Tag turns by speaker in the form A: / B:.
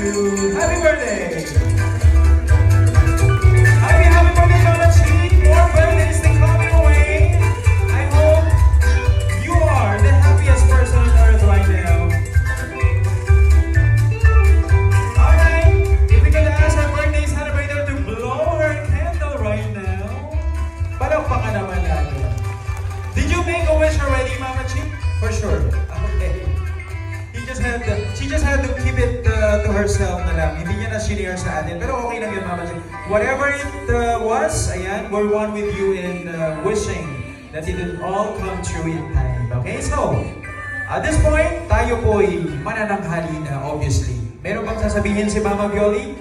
A: you. Happy birthday! Happy birthday, Mama Chi! More birthdays to coming away. I hope you are the happiest person on earth right now. Alright, if we could ask our birthday celebrator to blow her candle right now. Palakpakan naman natin. Did you make a wish already, Mama Chi? For sure. Okay. She just had to keep it to herself na lang. Hindi niya na share sa atin. Pero okay lang yun, Mama Chi. Whatever it was, ayan, we're one with you in wishing that it will all come true in time. Okay, so, at this point, tayo po'y manananghali na, obviously. Meron bang sasabihin si Mama Violi?